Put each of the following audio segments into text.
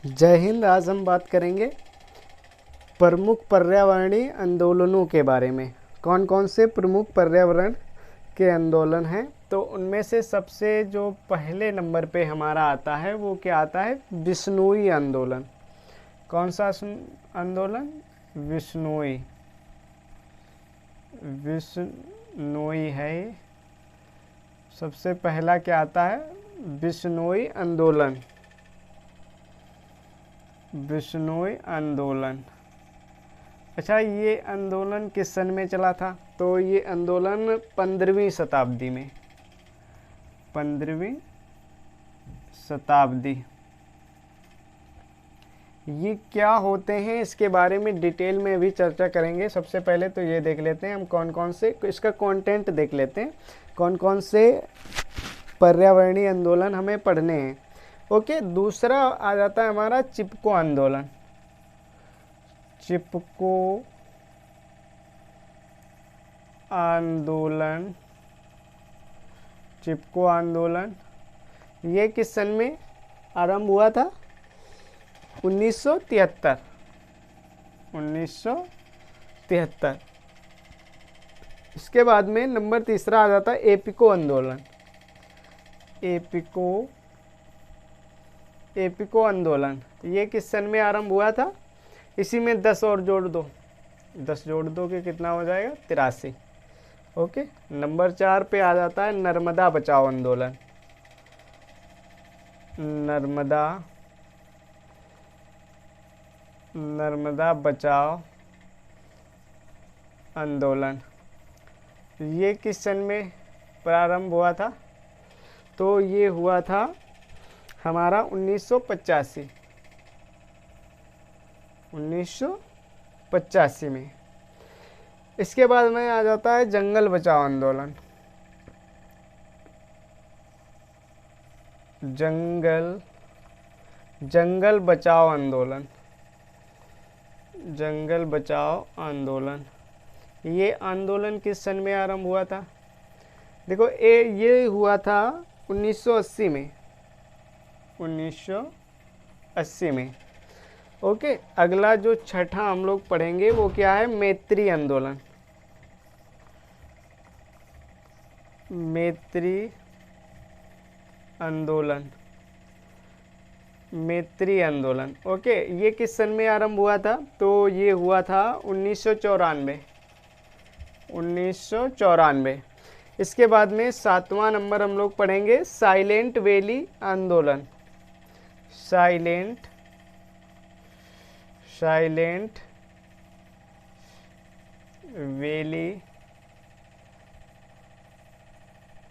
जय हिंद। आज हम बात करेंगे प्रमुख पर्यावरणीय आंदोलनों के बारे में। कौन कौन से प्रमुख पर्यावरण के आंदोलन हैं, तो उनमें से सबसे जो पहले नंबर पे हमारा आता है वो क्या आता है, विश्नोई आंदोलन। कौन सा आंदोलन? विश्नोई। विश्नोई है ये। सबसे पहला क्या आता है, विश्नोई आंदोलन। विश्नोई आंदोलन। अच्छा, ये आंदोलन किस सन में चला था? तो ये आंदोलन 15वीं शताब्दी में, 15वीं शताब्दी। ये क्या होते हैं इसके बारे में डिटेल में भी चर्चा करेंगे। सबसे पहले तो ये देख लेते हैं हम कौन कौन से, इसका कंटेंट देख लेते हैं, कौन कौन से पर्यावरणीय आंदोलन हमें पढ़ने हैं। ओके, दूसरा आ जाता है हमारा चिपको आंदोलन। चिपको आंदोलन। चिपको आंदोलन ये किस सन में आरंभ हुआ था? 1973। 1973। इसके बाद में नंबर तीसरा आ जाता है एपिको आंदोलन। एपिको आंदोलन ये किस सन में आरंभ हुआ था? इसी में 10 और जोड़ दो, 10 जोड़ दो कि कितना हो जाएगा, 83। ओके, नंबर 4 पे आ जाता है नर्मदा बचाओ आंदोलन। नर्मदा बचाओ आंदोलन ये किस सन में प्रारंभ हुआ था? तो ये हुआ था हमारा 1985। 1985 में। इसके बाद में आ जाता है जंगल बचाओ आंदोलन। जंगल बचाओ आंदोलन। जंगल बचाओ आंदोलन ये आंदोलन किस सन में आरंभ हुआ था? देखो ये हुआ था 1980 में। 1980 में। ओके, अगला जो छठा हम लोग पढ़ेंगे वो क्या है, मैत्री आंदोलन। मैत्री आंदोलन। मैत्री आंदोलन। ओके, ये किस सन में आरंभ हुआ था? तो ये हुआ था 1994। 1994। इसके बाद में 7वां नंबर हम लोग पढ़ेंगे साइलेंट वैली आंदोलन। साइलेंट वैली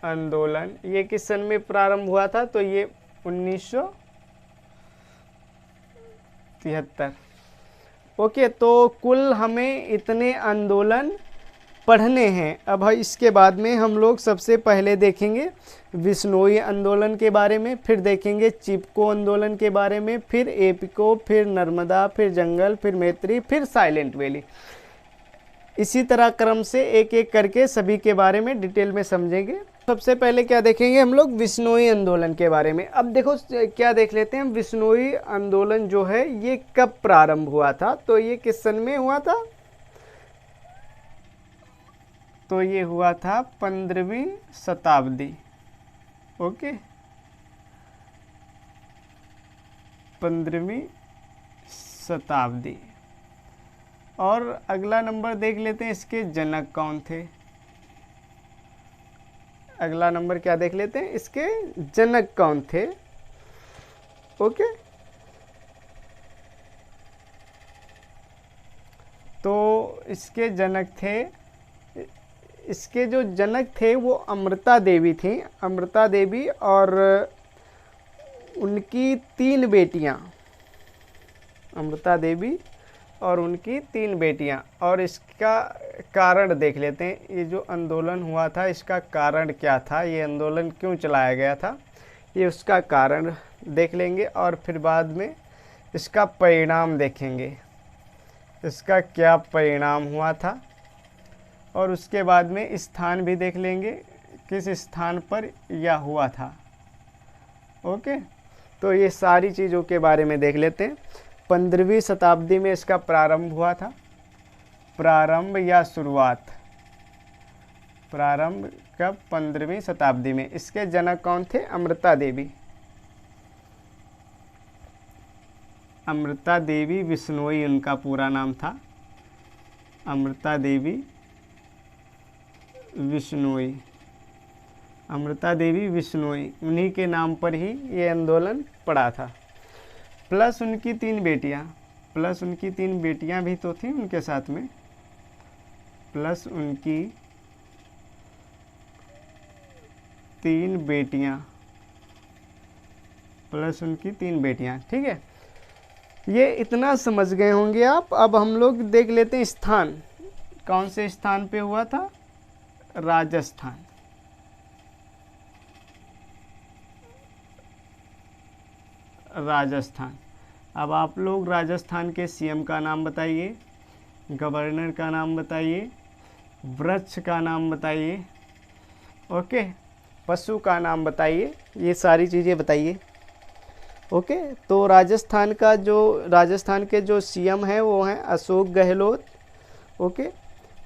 आंदोलन ये किस सन में प्रारंभ हुआ था? तो ये 1973। ओके, तो कुल हमें इतने आंदोलन पढ़ने हैं। अब इसके बाद में हम लोग सबसे पहले देखेंगे विश्नोई आंदोलन के बारे में, फिर देखेंगे चिपको आंदोलन के बारे में, फिर एपिको, फिर नर्मदा, फिर जंगल, फिर मैत्री, फिर साइलेंट वैली। इसी तरह क्रम से एक एक करके सभी के बारे में डिटेल में समझेंगे। सबसे पहले क्या देखेंगे हम लोग, विश्नोई आंदोलन के बारे में। अब देखो क्या देख लेते हैं, विश्नोई आंदोलन जो है ये कब प्रारंभ हुआ था? तो ये किस सन में हुआ था? तो ये हुआ था 15वीं शताब्दी। ओके, 15वीं शताब्दी। और अगला नंबर देख लेते हैं, इसके जनक कौन थे? अगला नंबर क्या देख लेते हैं, इसके जनक कौन थे? ओके, तो इसके जनक थे, इसके जो जनक थे वो अमृता देवी थी। अमृता देवी और उनकी 3 बेटियां। अमृता देवी और उनकी 3 बेटियां। और इसका कारण देख लेते हैं, ये जो आंदोलन हुआ था इसका कारण क्या था, ये आंदोलन क्यों चलाया गया था, ये उसका कारण देख लेंगे। और फिर बाद में इसका परिणाम देखेंगे, इसका क्या परिणाम हुआ था। और उसके बाद में स्थान भी देख लेंगे, किस स्थान पर यह हुआ था। ओके, तो ये सारी चीज़ों के बारे में देख लेते हैं। 15वीं शताब्दी में इसका प्रारंभ हुआ था। प्रारंभ या शुरुआत, प्रारंभ कब? 15वीं शताब्दी में। इसके जनक कौन थे? अमृता देवी। अमृता देवी विश्नोई उनका पूरा नाम था। अमृता देवी विश्नोई, अमृता देवी विश्नोई, उन्हीं के नाम पर ही ये आंदोलन पड़ा था। प्लस उनकी 3 बेटियां, प्लस उनकी 3 बेटियां भी तो थी उनके साथ में, प्लस उनकी 3 बेटियां, प्लस उनकी 3 बेटियां। ठीक है, ये इतना समझ गए होंगे आप। अब हम लोग देख लेते हैं स्थान, कौन से स्थान पे हुआ था? राजस्थान। राजस्थान। अब आप लोग राजस्थान के सीएम का नाम बताइए, गवर्नर का नाम बताइए, वृक्ष का नाम बताइए, ओके, पशु का नाम बताइए, ये सारी चीज़ें बताइए। ओके, तो राजस्थान के जो सीएम हैं वो हैं अशोक गहलोत। ओके,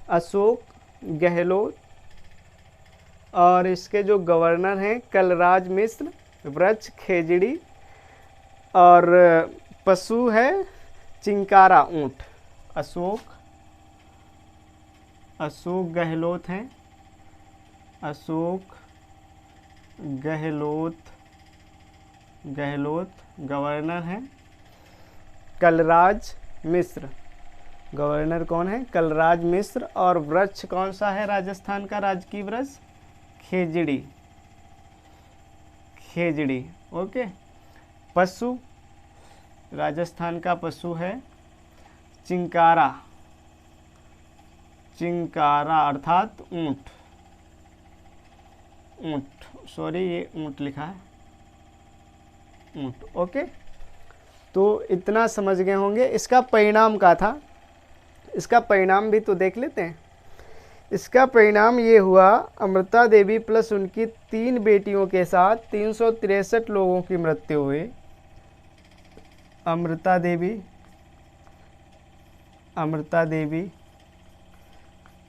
अशोक गहलोत। और इसके जो गवर्नर हैं कलराज मिश्र, वृक्ष खेजड़ी, और पशु है चिंकारा ऊंट। अशोक गहलोत हैं, अशोक गहलोत गवर्नर हैं। कलराज मिश्र, गवर्नर कौन है? कलराज मिश्र। और वृक्ष कौन सा है राजस्थान का राजकीय वृक्ष? खेजड़ी, खेजड़ी। ओके, पशु, राजस्थान का पशु है चिंकारा, चिंकारा अर्थात ऊंट, ऊंट, सॉरी ये ऊंट लिखा है, ऊंट। ओके, तो इतना समझ गए होंगे। इसका परिणाम क्या था? इसका परिणाम भी तो देख लेते हैं। इसका परिणाम ये हुआ, अमृता देवी प्लस उनकी 3 बेटियों के साथ 363 लोगों की मृत्यु हुई। अमृता देवी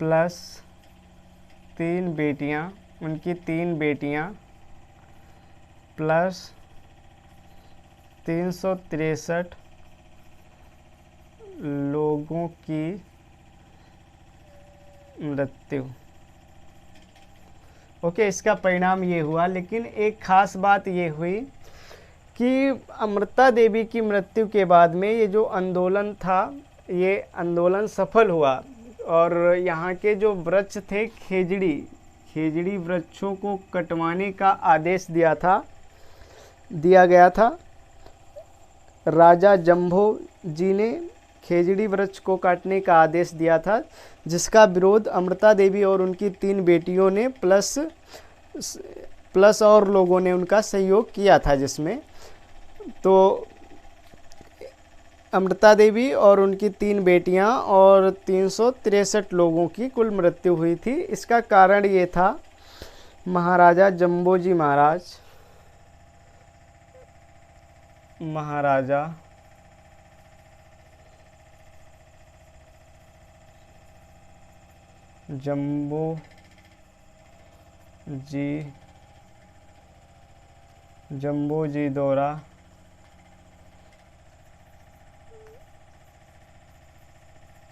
प्लस 3 बेटियां, उनकी 3 बेटियां प्लस 363 लोगों की मृत्यु। ओके, इसका परिणाम ये हुआ। लेकिन एक खास बात ये हुई कि अमृता देवी की मृत्यु के बाद में ये जो आंदोलन था, ये आंदोलन सफल हुआ। और यहाँ के जो वृक्ष थे खेजड़ी वृक्षों को कटवाने का आदेश दिया गया था। राजा जम्भो जी ने खेजड़ी वृक्ष को काटने का आदेश दिया था, जिसका विरोध अमृता देवी और उनकी 3 बेटियों ने प्लस और लोगों ने उनका सहयोग किया था, जिसमें तो अमृता देवी और उनकी 3 बेटियां और 363 लोगों की कुल मृत्यु हुई थी। इसका कारण ये था, महाराजा जम्बोजी महाराज, महाराजा जम्बोजी द्वारा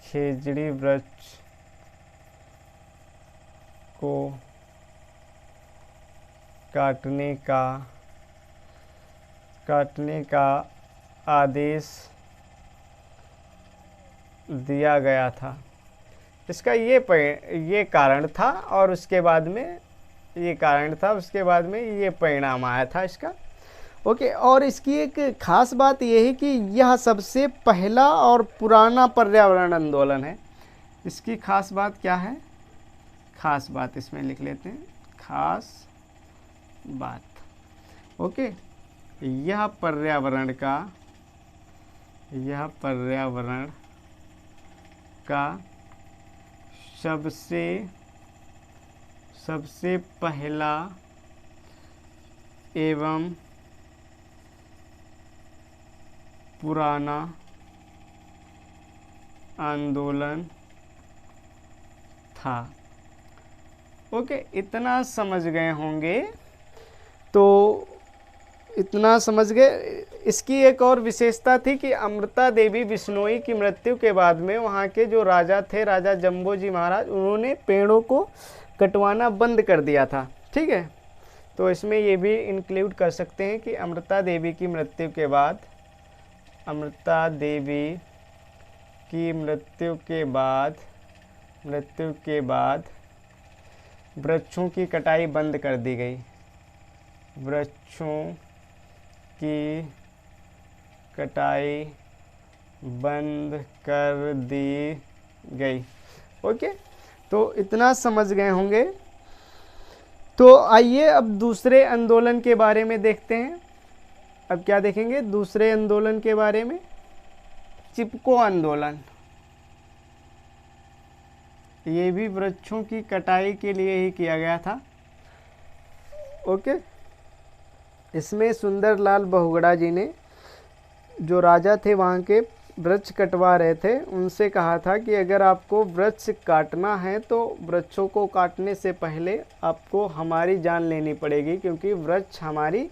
खेजड़ी वृक्ष को काटने का आदेश दिया गया था। इसका ये कारण था, और उसके बाद में ये परिणाम आया था इसका। ओके, और इसकी एक खास बात यह है कि यह सबसे पहला और पुराना पर्यावरण आंदोलन है। इसकी खास बात क्या है? खास बात इसमें लिख लेते हैं, खास बात। ओके, यह पर्यावरण का सबसे पहला एवं पुराना आंदोलन था। ओके, इतना समझ गए होंगे। तो इतना समझ गए। इसकी एक और विशेषता थी कि अमृता देवी बिश्नोई की मृत्यु के बाद में वहाँ के जो राजा थे, राजा जम्बोजी महाराज, उन्होंने पेड़ों को कटवाना बंद कर दिया था। ठीक है, तो इसमें ये भी इंक्लूड कर सकते हैं कि अमृता देवी की मृत्यु के बाद, अमृता देवी की मृत्यु के बाद वृक्षों की कटाई बंद कर दी गई। वृक्षों की कटाई बंद कर दी गई। ओके, तो इतना समझ गए होंगे। तो आइए अब दूसरे आंदोलन के बारे में देखते हैं। अब क्या देखेंगे दूसरे आंदोलन के बारे में? चिपको आंदोलन। ये भी वृक्षों की कटाई के लिए ही किया गया था। ओके, इसमें सुंदरलाल बहुगुणा जी ने, जो राजा थे वहाँ के, वृक्ष कटवा रहे थे, उनसे कहा था कि अगर आपको वृक्ष काटना है तो वृक्षों को काटने से पहले आपको हमारी जान लेनी पड़ेगी, क्योंकि वृक्ष हमारी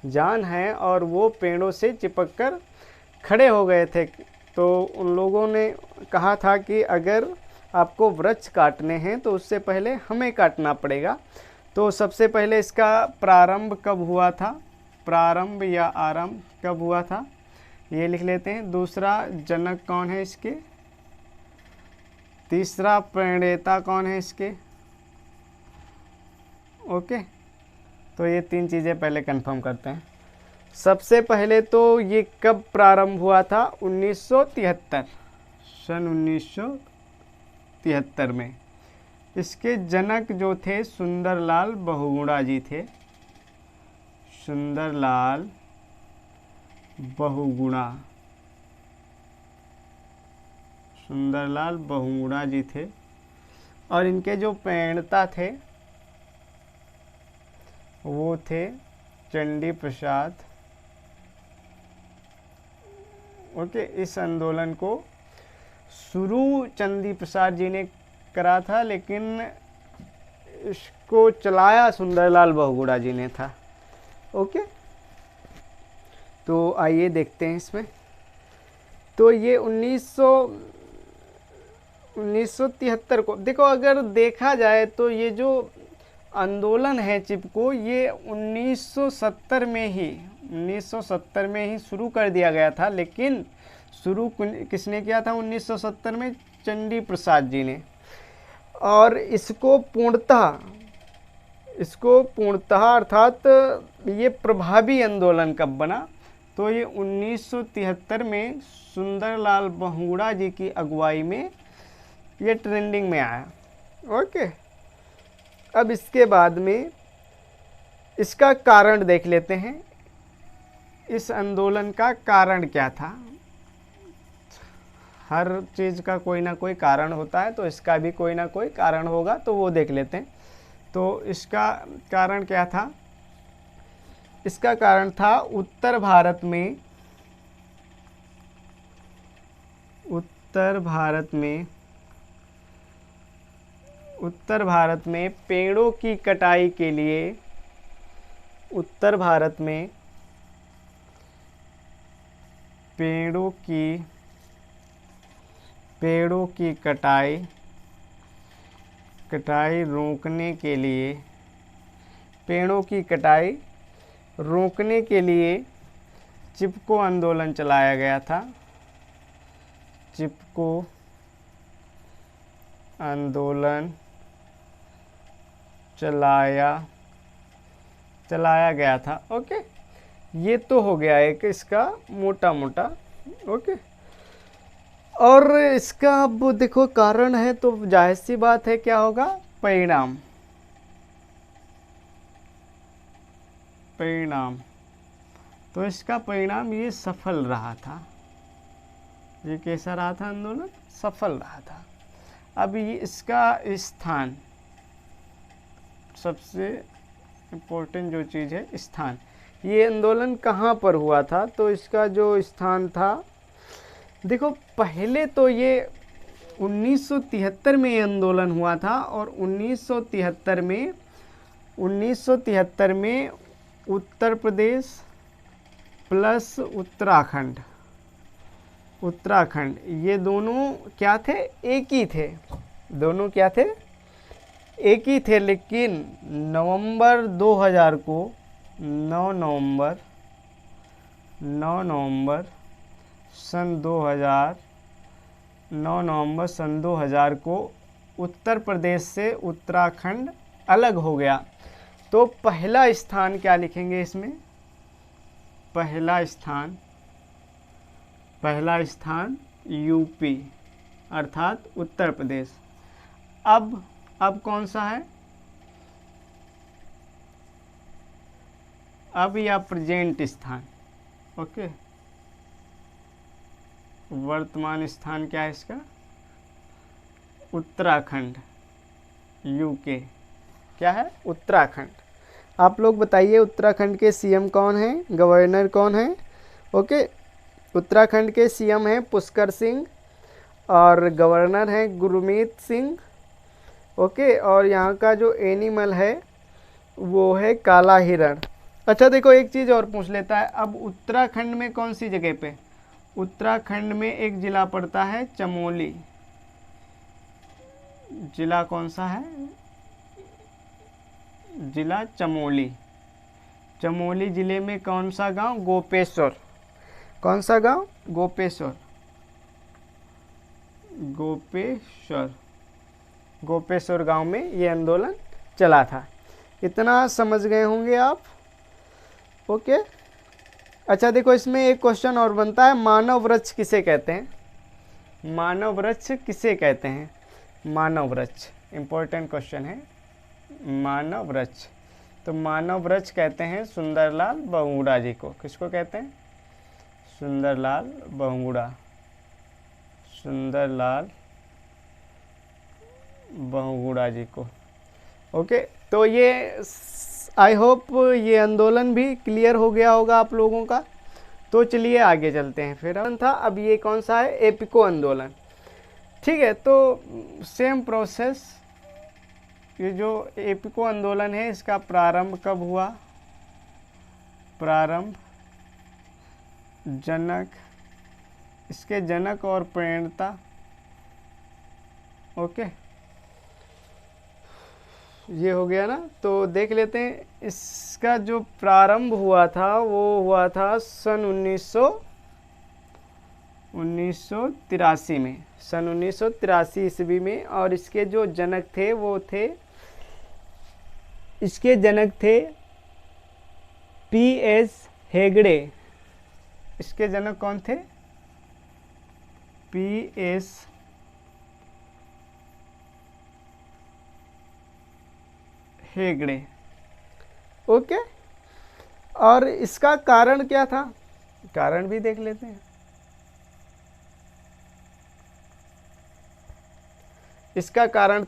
जान है। और वो पेड़ों से चिपक कर खड़े हो गए थे। तो उन लोगों ने कहा था कि अगर आपको वृक्ष काटने हैं तो उससे पहले हमें काटना पड़ेगा। तो सबसे पहले इसका प्रारंभ कब हुआ था? प्रारंभ या आरंभ कब हुआ था ये लिख लेते हैं। दूसरा, जनक कौन है इसके? तीसरा, प्रणेता कौन है इसके? ओके, तो ये तीन चीज़ें पहले कंफर्म करते हैं। सबसे पहले तो ये कब प्रारंभ हुआ था? 1973, सन 1973 में। इसके जनक जो थे सुंदरलाल बहुगुणा जी थे। सुंदरलाल बहुगुणा, सुंदरलाल बहुगुणा जी थे। और इनके जो प्रणेता थे वो थे चंडी प्रसाद। ओके, इस आंदोलन को शुरू चंडी प्रसाद जी ने करा था, लेकिन इसको चलाया सुंदरलाल बहुगुणा जी ने था। ओके, तो आइए देखते हैं इसमें। तो ये 1973 को देखो, अगर देखा जाए तो ये जो आंदोलन है चिपको, ये 1970 में ही शुरू कर दिया गया था। लेकिन शुरू किसने किया था 1970 में? चंडी प्रसाद जी ने। और इसको पूर्णतः अर्थात ये प्रभावी आंदोलन कब बना? तो ये 1973 में सुंदरलाल बहुगुणा जी की अगुवाई में ये ट्रेंडिंग में आया। ओके, अब इसके बाद में इसका कारण देख लेते हैं। इस आंदोलन का कारण क्या था? हर चीज़ का कोई ना कोई कारण होता है, तो इसका भी कोई ना कोई कारण होगा, तो वो देख लेते हैं। तो इसका कारण क्या था? इसका कारण था उत्तर भारत में पेड़ों की कटाई के लिए, उत्तर भारत में पेड़ों की कटाई रोकने के लिए, पेड़ों की कटाई रोकने के लिए चिपको आंदोलन चलाया गया था। चिपको आंदोलन चलाया गया था। ओके, ये तो हो गया एक इसका मोटा मोटा। ओके, और इसका अब देखो कारण है तो जाहिर सी बात है क्या होगा? परिणाम। तो इसका परिणाम ये सफल रहा था। ये कैसा रहा था आंदोलन? सफल रहा था। अब ये इसका स्थान, सबसे इम्पोर्टेंट जो चीज़ है स्थान, ये आंदोलन कहाँ पर हुआ था? तो इसका जो स्थान था, देखो पहले तो ये 1973 में ये आंदोलन हुआ था, और 1973 में उत्तर प्रदेश प्लस उत्तराखंड ये दोनों क्या थे? एक ही थे। दोनों क्या थे? एक ही थे। लेकिन नवंबर 2000 को 9 नवंबर सन 2000 को उत्तर प्रदेश से उत्तराखंड अलग हो गया। तो पहला स्थान क्या लिखेंगे इसमें? पहला स्थान यूपी अर्थात उत्तर प्रदेश। अब कौन सा है? अब या प्रेजेंट स्थान। ओके, वर्तमान स्थान क्या है इसका? उत्तराखंड। यूके क्या है? उत्तराखंड। आप लोग बताइए उत्तराखंड के सीएम कौन हैं, गवर्नर कौन है? ओके, उत्तराखंड के सीएम हैं पुष्कर सिंह और गवर्नर हैं गुरमीत सिंह। ओके, और यहाँ का जो एनिमल है वो है काला हिरण। अच्छा देखो, एक चीज़ और पूछ लेता है। अब उत्तराखंड में कौन सी जगह पे? उत्तराखंड में एक जिला पड़ता है चमोली। जिला कौन सा है? जिला चमोली। चमोली जिले में कौन सा गांव? गोपेश्वर। कौन सा गांव? गोपेश्वर। गोपेश्वर गांव में ये आंदोलन चला था। इतना समझ गए होंगे आप। ओके, अच्छा देखो, इसमें एक क्वेश्चन और बनता है, मानव वृक्ष किसे कहते हैं? मानव वृक्ष किसे कहते हैं? मानव वृक्ष इंपॉर्टेंट क्वेश्चन है। मानव वृक्ष, तो मानव वृक्ष कहते हैं सुंदरलाल बहुगुणा जी को। किसको कहते हैं? सुंदरलाल बहुगुणा जी को। ओके, तो ये आई होप ये आंदोलन भी क्लियर हो गया होगा आप लोगों का। तो चलिए आगे चलते हैं। फिर था अब ये कौन सा है? एपिको आंदोलन। ठीक है, तो सेम प्रोसेस। ये जो एपिको आंदोलन है इसका प्रारंभ कब हुआ? प्रारंभ, जनक, इसके जनक और प्रेरणा। ओके, ये हो गया ना। तो देख लेते हैं, इसका जो प्रारंभ हुआ था वो हुआ था सन 1983 में। सन 1983 ईस्वी में। और इसके जो जनक थे वो थे, इसके जनक थे P.S. हेगड़े। इसके जनक कौन थे? P.S. हेगड़े। ओके, और इसका कारण क्या था? कारण भी देख लेते हैं। इसका कारण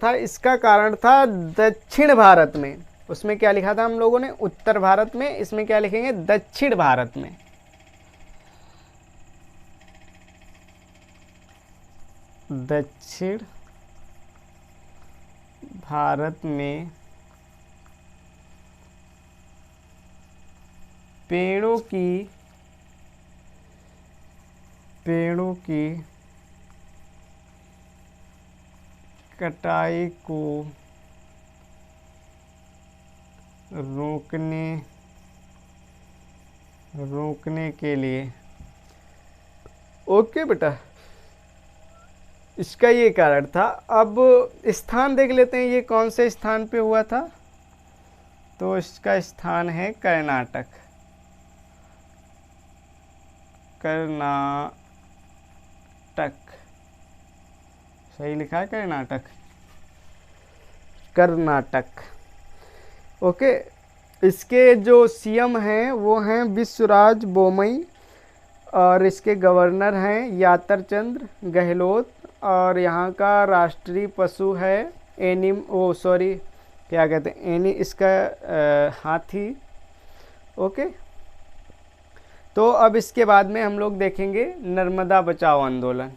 था दक्षिण भारत में। उसमें क्या लिखा था हम लोगों ने? उत्तर भारत में। इसमें क्या लिखेंगे? दक्षिण भारत में। दक्षिण भारत में पेड़ों की कटाई को रोकने के लिए। ओके बेटा, इसका ये कारण था। अब स्थान देख लेते हैं, ये कौन से स्थान पे हुआ था? तो इसका स्थान है कर्नाटक। सही लिखा है? कर्नाटक। ओके, इसके जो सीएम हैं वो हैं विश्वराज बोमई, और इसके गवर्नर हैं यात्रचंद्र गहलोत, और यहाँ का राष्ट्रीय पशु है क्या कहते हैं? इसका हाथी। ओके, तो अब इसके बाद में हम लोग देखेंगे नर्मदा बचाओ आंदोलन।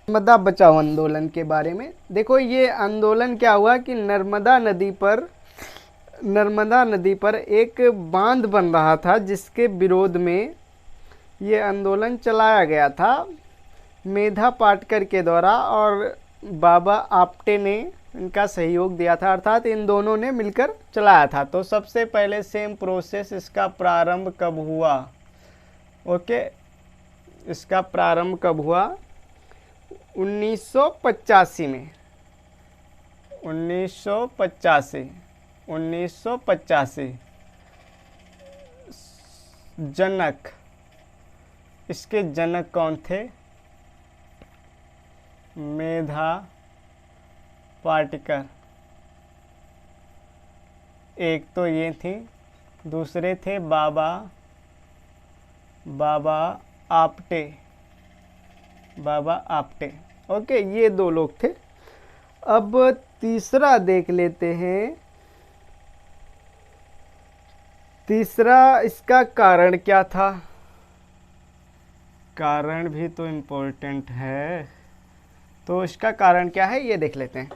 नर्मदा बचाओ आंदोलन के बारे में देखो, ये आंदोलन क्या हुआ कि नर्मदा नदी पर एक बांध बन रहा था, जिसके विरोध में ये आंदोलन चलाया गया था मेधा पाटकर के द्वारा, और बाबा आप्टे ने इनका सहयोग दिया था, अर्थात इन दोनों ने मिलकर चलाया था। तो सबसे पहले सेम प्रोसेस, इसका प्रारंभ कब हुआ? ओके, इसका प्रारंभ कब हुआ? 1985 में। 1985 जनक, इसके जनक कौन थे? मेधा पाटकर। एक तो ये थी, दूसरे थे बाबा आप्टे। ओके, ये दो लोग थे। अब तीसरा देख लेते हैं। तीसरा, इसका कारण क्या था? कारण भी तो इम्पोर्टेंट है, तो इसका कारण क्या है ये देख लेते हैं।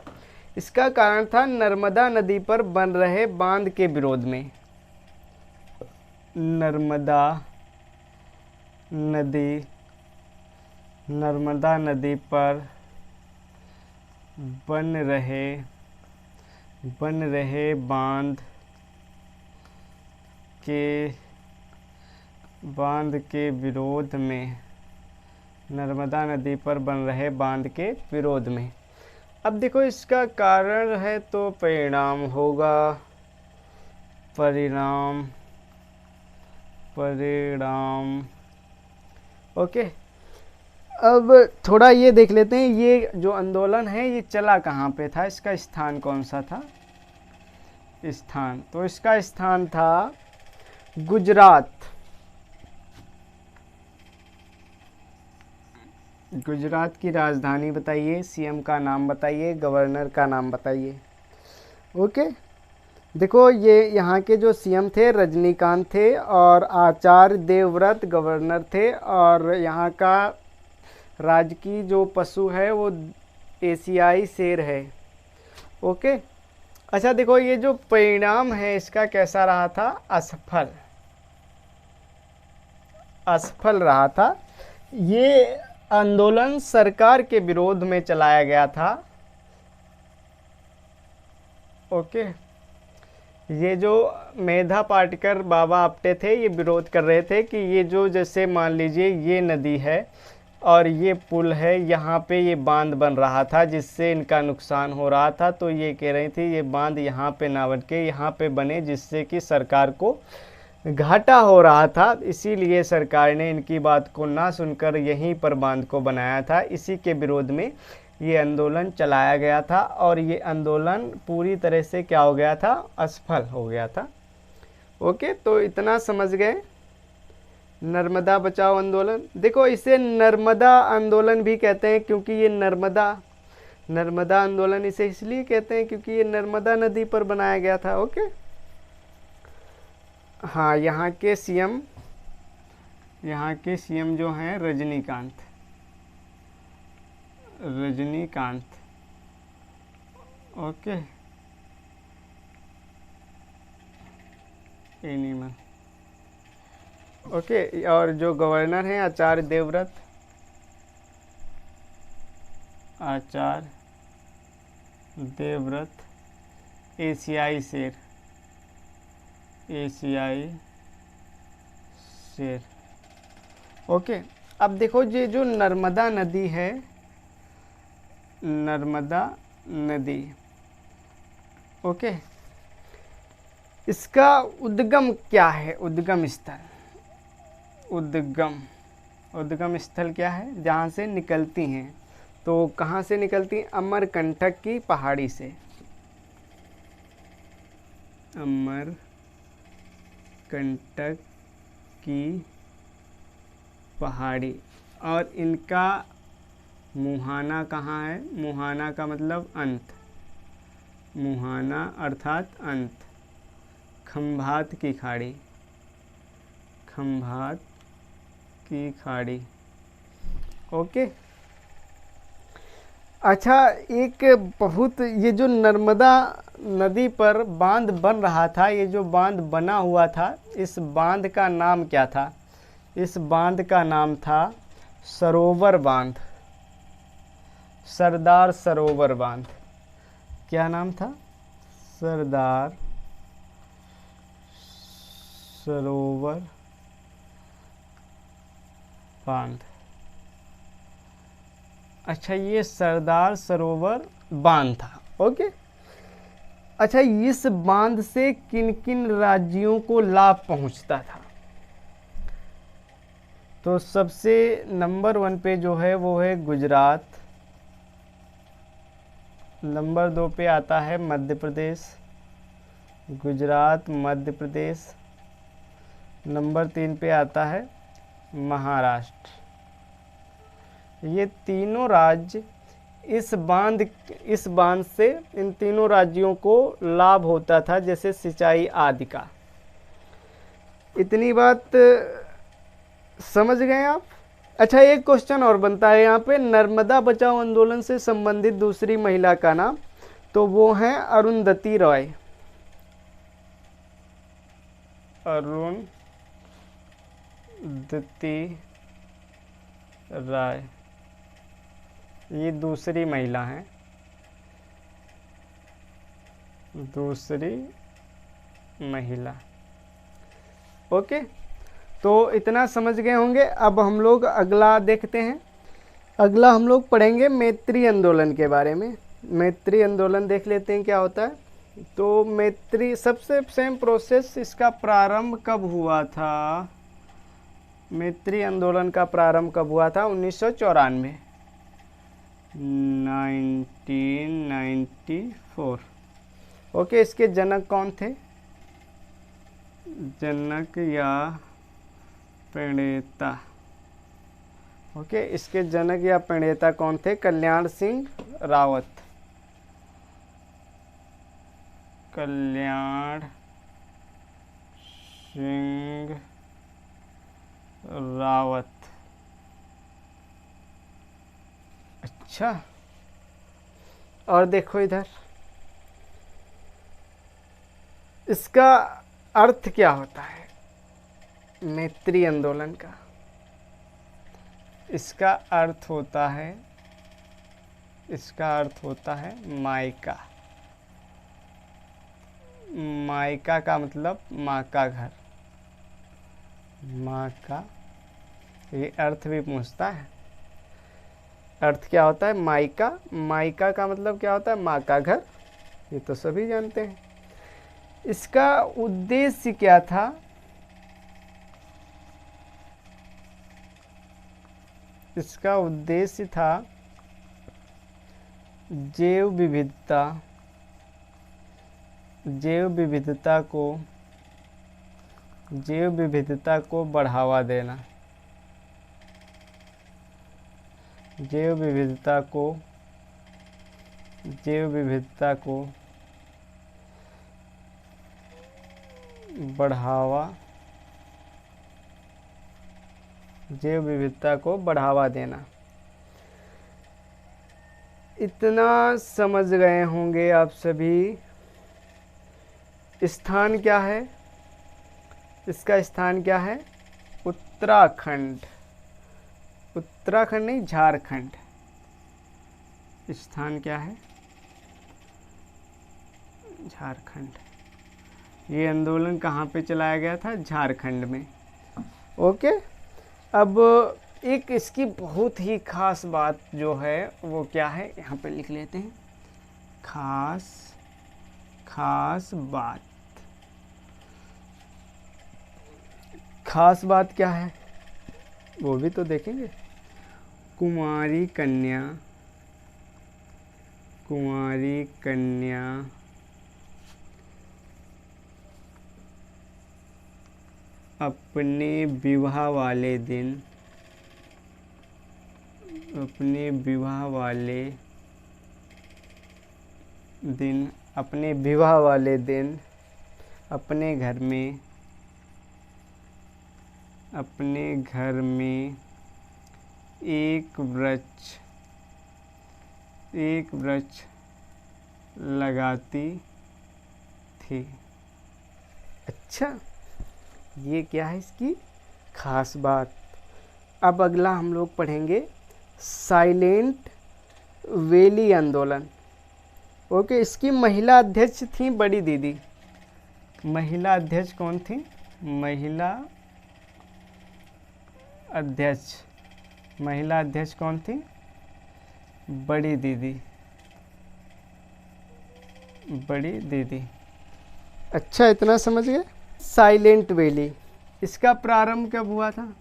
इसका कारण था नर्मदा नदी पर बन रहे बांध के विरोध में। नर्मदा नदी पर बन रहे बांध के विरोध में। नर्मदा नदी पर बन रहे बांध के विरोध में। अब देखो, इसका कारण है तो परिणाम होगा। परिणाम ओके। अब थोड़ा ये देख लेते हैं, ये जो आंदोलन है ये चला कहाँ पे था, इसका स्थान कौन सा था? स्थान, तो इसका स्थान था गुजरात। गुजरात की राजधानी बताइए, सीएम का नाम बताइए, गवर्नर का नाम बताइए। ओके, देखो ये यहाँ के जो सीएम थे रजनीकांत थे, और आचार्य देवव्रत गवर्नर थे, और यहाँ का राजकीय जो पशु है वो एशियाई शेर है। ओके, अच्छा देखो, ये जो परिणाम है इसका कैसा रहा था? असफल रहा था। ये आंदोलन सरकार के विरोध में चलाया गया था। ओके, ये जो मेधा पाटकर बाबा आप्टे थे, ये विरोध कर रहे थे कि ये जो, जैसे मान लीजिए ये नदी है और ये पुल है, यहाँ पे ये बांध बन रहा था जिससे इनका नुकसान हो रहा था। तो ये कह रही थी ये बांध यहाँ पे ना बन के यहाँ पे बने, जिससे कि सरकार को घाटा हो रहा था। इसीलिए सरकार ने इनकी बात को ना सुनकर यहीं पर बांध को बनाया था। इसी के विरोध में ये आंदोलन चलाया गया था, और ये आंदोलन पूरी तरह से क्या हो गया था? असफल हो गया था। ओके, तो इतना समझ गए नर्मदा बचाओ आंदोलन। देखो, इसे नर्मदा आंदोलन भी कहते हैं, क्योंकि ये नर्मदा आंदोलन इसे इसलिए कहते हैं क्योंकि ये नर्मदा नदी पर बनाया गया था। ओके, हाँ, यहाँ के सीएम जो हैं रजनीकांत। Okay, animal. ओके, और जो गवर्नर हैं आचार्य देवव्रत एशियाई शेर। ओके, अब देखो, ये जो नर्मदा नदी है, ओके, इसका उद्गम क्या है? उद्गम स्थल क्या है जहाँ से निकलती हैं? तो कहाँ से निकलती हैं? अमरकंटक की पहाड़ी से। अमरकंटक की पहाड़ी। और इनका मुहाना कहाँ है? मुहाना का मतलब अंत। मुहाना अर्थात अंत। खंभात की खाड़ी। खंभात की खाड़ी। ओके। अच्छा, एक बहुत, ये जो नर्मदा नदी पर बांध बन रहा था, ये जो बांध बना हुआ था, इस बांध का नाम क्या था? इस बांध का नाम था सरोवर बांध, सरदार सरोवर बांध। क्या नाम था? सरदार सरोवर बांध। अच्छा, ये सरदार सरोवर बांध था। ओके। अच्छा, इस बांध से किन किन राज्यों को लाभ पहुंचता था? तो सबसे नंबर 1 पे जो है वो है गुजरात, नंबर 2 पे आता है मध्य प्रदेश, गुजरात मध्य प्रदेश, नंबर 3 पे आता है महाराष्ट्र। ये तीनों राज्य इस बांध से इन तीनों राज्यों को लाभ होता था, जैसे सिंचाई आदि का। इतनी बात समझ गए आप? अच्छा, एक क्वेश्चन और बनता है यहाँ पे, नर्मदा बचाओ आंदोलन से संबंधित दूसरी महिला का नाम, तो वो है अरुंधति रॉय। अरुंधति राय, ये दूसरी महिला हैं, दूसरी महिला। ओके, तो इतना समझ गए होंगे। अब हम लोग अगला देखते हैं। अगला हम लोग पढ़ेंगे मैत्री आंदोलन के बारे में। मैत्री आंदोलन देख लेते हैं क्या होता है। तो मैत्री, सबसे सेम प्रोसेस, इसका प्रारंभ कब हुआ था? मैत्री आंदोलन का प्रारंभ कब हुआ था? 1994, 1994। ओके, इसके जनक कौन थे? जनक या प्रणेता? ओके, इसके जनक या प्रणेता कौन थे? कल्याण सिंह रावत। कल्याण सिंह रावत। अच्छा, और देखो इधर, इसका अर्थ क्या होता है मैत्री आंदोलन का? इसका अर्थ होता है, इसका अर्थ होता है मायका। मायका का मतलब माँ का घर, माँ का, ये अर्थ भी पूछता है। अर्थ क्या होता है? मायका। मायका का मतलब क्या होता है? माँ का घर, ये तो सभी जानते हैं। इसका उद्देश्य क्या था? इसका उद्देश्य था जैव विविधता, जैव विविधता को बढ़ावा देना, जैव विविधता को बढ़ावा देना। इतना समझ गए होंगे आप सभी। स्थान क्या है? इसका स्थान क्या है? उत्तराखंड। उत्तराखंड नहीं, झारखंड। स्थान क्या है? झारखंड। ये आंदोलन कहाँ पे चलाया गया था? झारखंड में। ओके। अब एक इसकी बहुत ही खास बात जो है वो क्या है, यहाँ पे लिख लेते हैं। खास बात क्या है वो भी तो देखेंगे। कुंवारी कन्या अपने विवाह वाले दिन अपने घर में अपने घर में एक वृक्ष लगाती थी। अच्छा, ये क्या है इसकी खास बात। अब अगला हम लोग पढ़ेंगे साइलेंट वैली आंदोलन। ओके, इसकी महिला अध्यक्ष थी बड़ी दीदी। महिला अध्यक्ष कौन थी? महिला अध्यक्ष कौन थी? बड़ी दीदी। अच्छा, इतना समझ गए। साइलेंट वैली, इसका प्रारंभ कब हुआ था?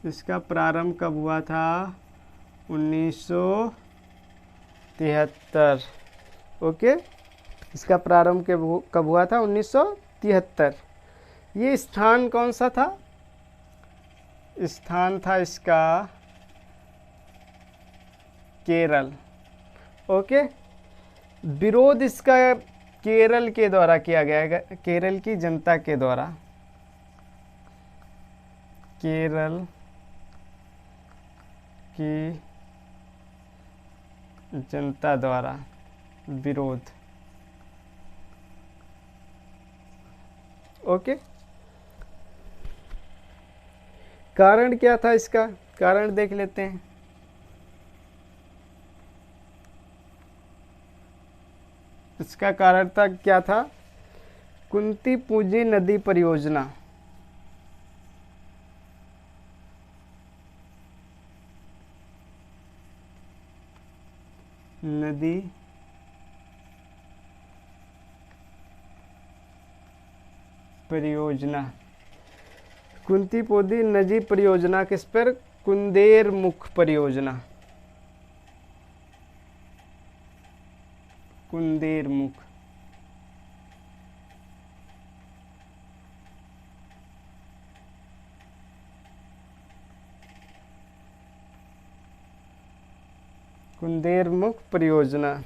इसका प्रारंभ कब हुआ था? 1973। ओके, इसका प्रारंभ कब हुआ था? 1973। ये स्थान कौन सा था? स्थान था इसका केरल। ओके, विरोध इसका केरल के द्वारा किया गया, केरल की जनता के द्वारा। केरल की जनता द्वारा विरोध। ओके, कारण क्या था इसका? कारण देख लेते हैं। इसका कारण था क्या था? कुंती पूजी नदी परियोजना। नदी परियोजना, कुंती पोदी नदी परियोजना किस पर? कुंदेर मुख परियोजना। कुंदेर मुख। कुंदेर मुख परियोजना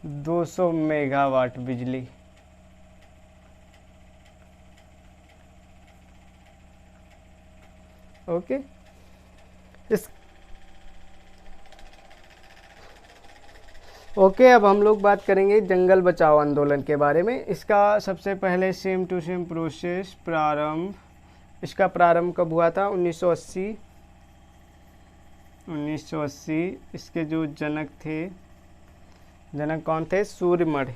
200 मेगावाट बिजली। ओके, अब हम लोग बात करेंगे जंगल बचाओ आंदोलन के बारे में। इसका सबसे पहले सेम टू सेम प्रोसेस प्रारंभ। इसका प्रारंभ कब हुआ था? 1980। 1980। इसके जो जनक कौन थे? सूर्यमढ़।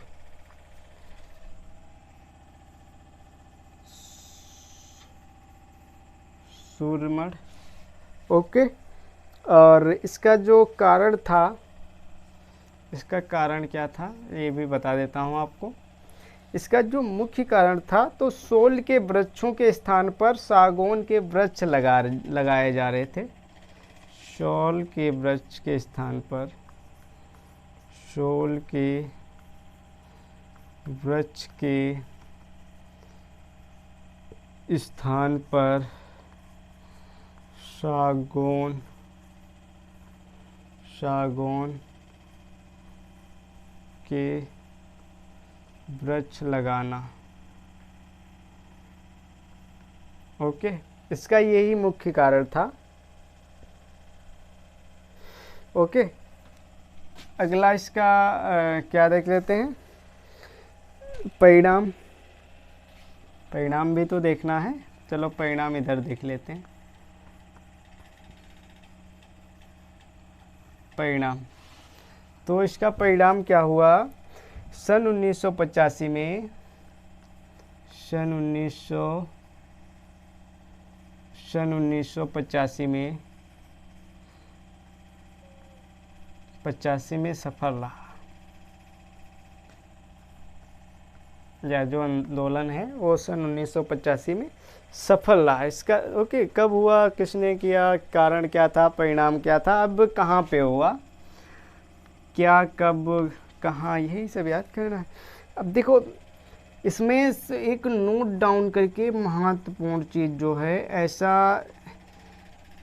ओके, और इसका जो कारण था, इसका कारण क्या था ये भी बता देता हूँ आपको। इसका जो मुख्य कारण था तो सोल के वृक्षों के स्थान पर सागौन के वृक्ष लगाए जा रहे थे। शोल के वृक्ष के स्थान पर, शोल के वृक्ष के स्थान पर सागौन के वृक्ष लगाना। ओके, इसका यही मुख्य कारण था। ओके, अगला इसका क्या देख लेते हैं? परिणाम भी तो देखना है। चलो परिणाम इधर देख लेते हैं। परिणाम, तो इसका परिणाम क्या हुआ? सन 1985 में, सन 1985 में 85 में सफल रहा। या जो आंदोलन है वो सन 1985 में सफल रहा। इसका ओके, कब हुआ, किसने किया, कारण क्या था, परिणाम क्या था, अब कहाँ पे हुआ, क्या, कब, कहाँ, यही सब याद करना है। अब देखो, इसमें एक नोट डाउन करके महत्वपूर्ण चीज़ जो है, ऐसा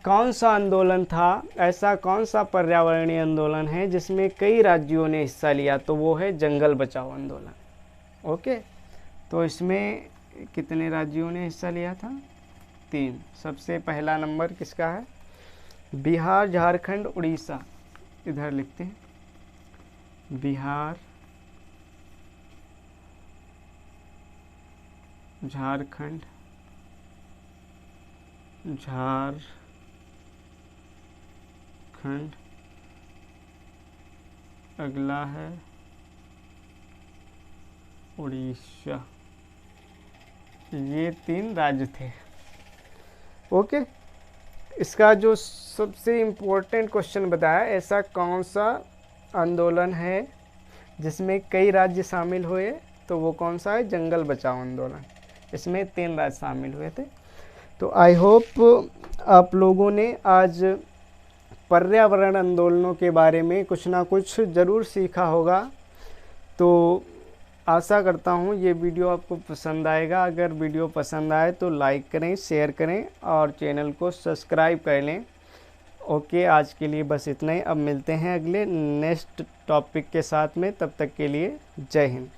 कौन सा आंदोलन था, ऐसा कौन सा पर्यावरणीय आंदोलन है जिसमें कई राज्यों ने हिस्सा लिया, तो वो है जंगल बचाओ आंदोलन। ओके, तो इसमें कितने राज्यों ने हिस्सा लिया था? 3। सबसे पहला नंबर किसका है? बिहार, झारखंड, उड़ीसा। इधर लिखते हैं बिहार, झारखंड, अगला है उड़ीसा। ये 3 राज्य थे। ओके, इसका जो सबसे इम्पोर्टेंट क्वेश्चन बताया, ऐसा कौन सा आंदोलन है जिसमें कई राज्य शामिल हुए? तो वो कौन सा है? जंगल बचाओ आंदोलन। इसमें 3 राज्य शामिल हुए थे। तो आई होप आप लोगों ने आज पर्यावरण आंदोलनों के बारे में कुछ ना कुछ ज़रूर सीखा होगा। तो आशा करता हूँ ये वीडियो आपको पसंद आएगा। अगर वीडियो पसंद आए तो लाइक करें, शेयर करें और चैनल को सब्सक्राइब कर लें। ओके, आज के लिए बस इतना ही। अब मिलते हैं अगले नेक्स्ट टॉपिक के साथ में। तब तक के लिए जय हिंद।